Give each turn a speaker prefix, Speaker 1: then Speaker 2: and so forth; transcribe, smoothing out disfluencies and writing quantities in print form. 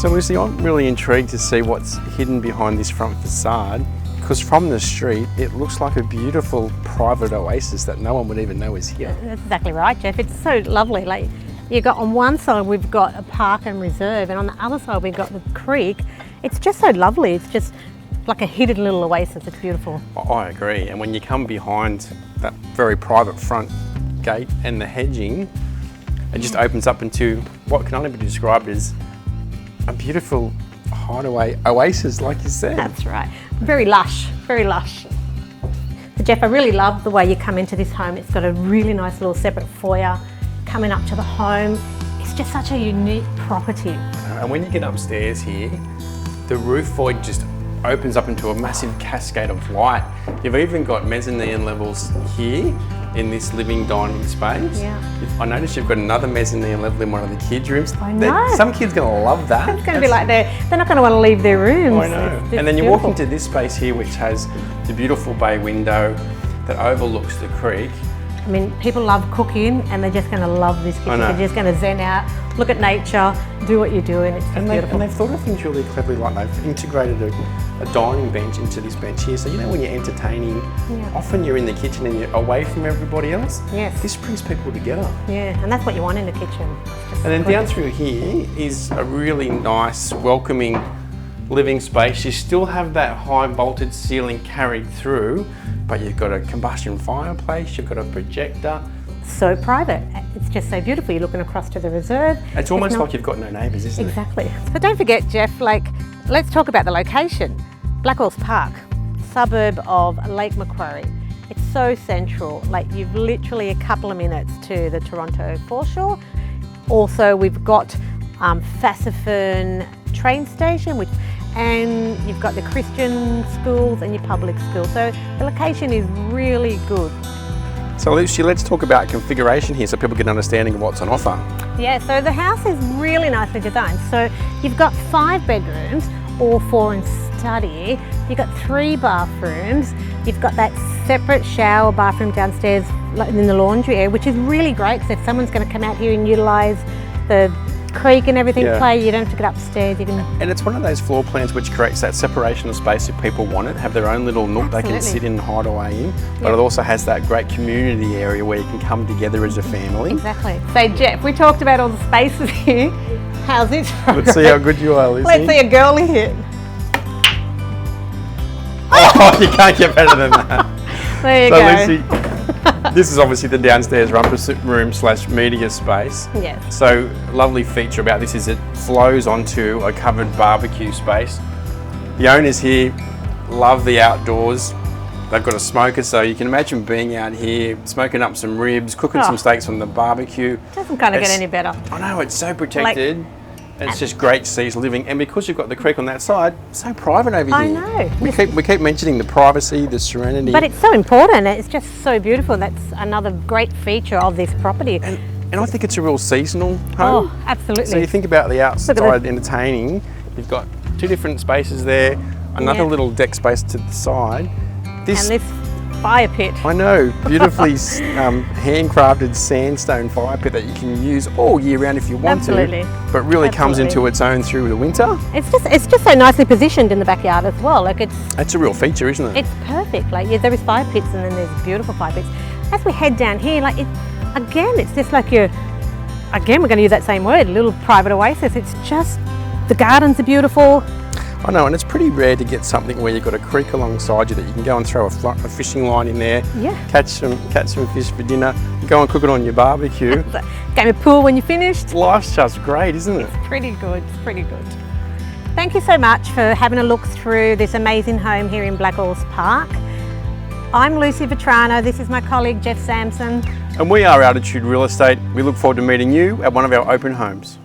Speaker 1: So Lucy, I'm really intrigued to see what's hidden behind this front facade, because from the street it looks like a beautiful private oasis that no one would even know is here.
Speaker 2: That's exactly right, Jeff. It's so lovely. Like, you got on one side we've got a park and reserve, and on the other side we've got the creek. It's just so lovely. It's just like a hidden little oasis. It's beautiful.
Speaker 1: I agree. And when you come behind that very private front gate and the hedging, it just opens up into what can only be described as a beautiful hideaway oasis, like you said.
Speaker 2: That's right. Very lush, very lush. So Jeff, I really love the way you come into this home. It's got a really nice little separate foyer coming up to the home. It's just such a unique property.
Speaker 1: And when you get upstairs here, the roof void just opens up into a massive cascade of light. You've even got mezzanine levels here in this living dining space.
Speaker 2: Yeah.
Speaker 1: I noticed you've got another mezzanine level in one of the kids' rooms.
Speaker 2: I know.
Speaker 1: Some kids are going to love that.
Speaker 2: It's going to be like they're not going to want to leave their rooms.
Speaker 1: I know.
Speaker 2: It's
Speaker 1: and then you
Speaker 2: beautiful.
Speaker 1: walk into this space here, which has the beautiful bay window that overlooks the creek.
Speaker 2: I mean, people love cooking, and they're just going to love this kitchen.
Speaker 1: I know.
Speaker 2: They're just going to zen out, look at nature, do what you're doing. It's just beautiful.
Speaker 1: And they've thought of things really cleverly, like they've integrated a dining bench into this bench here. So you know when you're entertaining, often you're in the kitchen and you're away from everybody else.
Speaker 2: Yes.
Speaker 1: This brings people together.
Speaker 2: Yeah, and that's what you want in the kitchen.
Speaker 1: And then down through here is a really nice, welcoming living space. You still have that high vaulted ceiling carried through, but you've got a combustion fireplace, you've got a projector.
Speaker 2: So private. It's just so beautiful. You're looking across to the reserve.
Speaker 1: It's almost like you've got no neighbours, isn't it?
Speaker 2: Exactly. But don't forget, Jeff, let's talk about the location. Blackalls Park, suburb of Lake Macquarie. It's so central. Like, you've literally a couple of minutes to the Toronto foreshore. Also, we've got Fassifern train station, and you've got the Christian schools and your public schools. So the location is really good.
Speaker 1: So Lucy, let's talk about configuration here so people get an understanding of what's on offer.
Speaker 2: Yeah, so the house is really nicely designed. So you've got 5 bedrooms, all 4 in study. You've got 3 bathrooms. You've got that separate shower bathroom downstairs in the laundry area, which is really great, because if someone's going to come out here and utilise the creek and everything, play, you don't have to get upstairs. You can.
Speaker 1: And it's one of those floor plans which creates that separation of space if people want it, have their own little nook they can sit in and hide away in, but it also has that great community area where you can come together as a family.
Speaker 2: Exactly. So Jeff, we talked about all the spaces here. How's this?
Speaker 1: Let's see how good you are, Lucy.
Speaker 2: Let's see a girly hit.
Speaker 1: Oh, you can't get better than that.
Speaker 2: There you go.
Speaker 1: Lucy, this is obviously the downstairs rumpus room / media space.
Speaker 2: Yes.
Speaker 1: So, lovely feature about this is it flows onto a covered barbecue space. The owners here love the outdoors. They've got a smoker, so you can imagine being out here, smoking up some ribs, cooking some steaks on the barbecue.
Speaker 2: Doesn't kind of get any better.
Speaker 1: I know, it's so protected. It's just great seas living, and because you've got the creek on that side, so private over here.
Speaker 2: I know.
Speaker 1: We keep mentioning the privacy, the serenity.
Speaker 2: But it's so important. It's just so beautiful. That's another great feature of this property.
Speaker 1: And I think it's a real seasonal home.
Speaker 2: Oh, absolutely.
Speaker 1: So you think about the outside entertaining, you've got 2 different spaces there, another little deck space to the side.
Speaker 2: And this fire pit.
Speaker 1: I know, beautifully handcrafted sandstone fire pit that you can use all year round if you want to, but really comes into its own through the winter.
Speaker 2: It's just so nicely positioned in the backyard as well. Like,
Speaker 1: it's a real feature, isn't it?
Speaker 2: It's perfect. Like, there is fire pits, and then there's beautiful fire pits. As we head down here, it's just like we're going to use that same word, a little private oasis. It's just, the gardens are beautiful.
Speaker 1: I know, and it's pretty rare to get something where you've got a creek alongside you that you can go and throw a fishing line in there, catch some fish for dinner, go and cook it on your barbecue.
Speaker 2: Game of pool when you're finished.
Speaker 1: Life's just great, isn't it?
Speaker 2: It's pretty good, it's pretty good. Thank you so much for having a look through this amazing home here in Blackalls Park. I'm Lucy Vetrano, this is my colleague Jeff Sampson.
Speaker 1: And we are Altitude Real Estate. We look forward to meeting you at one of our open homes.